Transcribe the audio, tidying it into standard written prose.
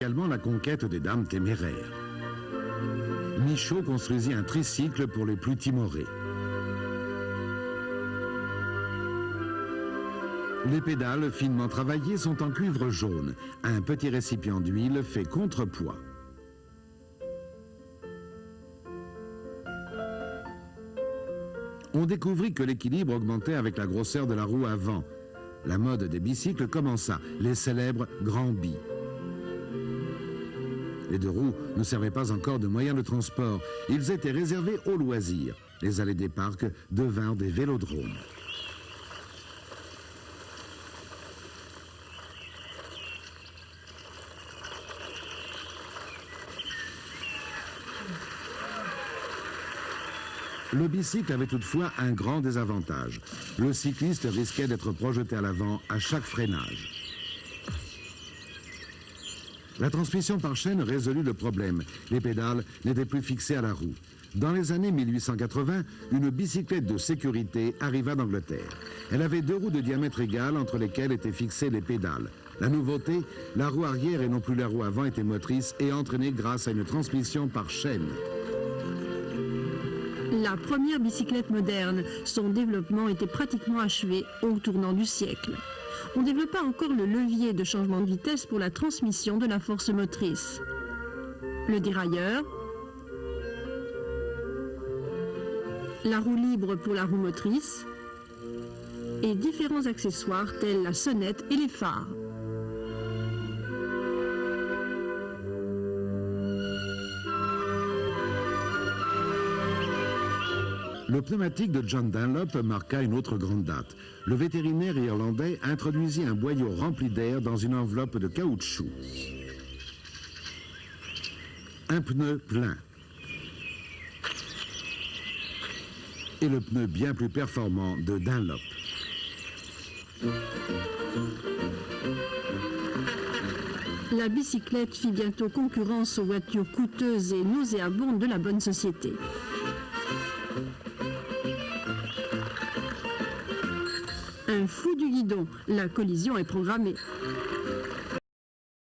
Également la conquête des dames téméraires. Michaud construisit un tricycle pour les plus timorés. Les pédales finement travaillées sont en cuivre jaune. Un petit récipient d'huile fait contrepoids. On découvrit que l'équilibre augmentait avec la grosseur de la roue avant. La mode des bicycles commença, les célèbres grands bis. Les deux roues ne servaient pas encore de moyen de transport. Ils étaient réservés aux loisirs. Les allées des parcs devinrent des vélodromes. Le bicycle avait toutefois un grand désavantage. Le cycliste risquait d'être projeté à l'avant à chaque freinage. La transmission par chaîne résolut le problème. Les pédales n'étaient plus fixées à la roue. Dans les années 1880, une bicyclette de sécurité arriva d'Angleterre. Elle avait deux roues de diamètre égal entre lesquelles étaient fixées les pédales. La nouveauté, la roue arrière et non plus la roue avant était motrice et entraînée grâce à une transmission par chaîne. La première bicyclette moderne, son développement était pratiquement achevé au tournant du siècle. On développa encore le levier de changement de vitesse pour la transmission de la force motrice. Le dérailleur, la roue libre pour la roue motrice et différents accessoires tels la sonnette et les phares. Le pneumatique de John Dunlop marqua une autre grande date. Le vétérinaire irlandais introduisit un boyau rempli d'air dans une enveloppe de caoutchouc. Un pneu plein. Et le pneu bien plus performant de Dunlop. La bicyclette fit bientôt concurrence aux voitures coûteuses et nauséabondes de la bonne société. Un fou du guidon, la collision est programmée.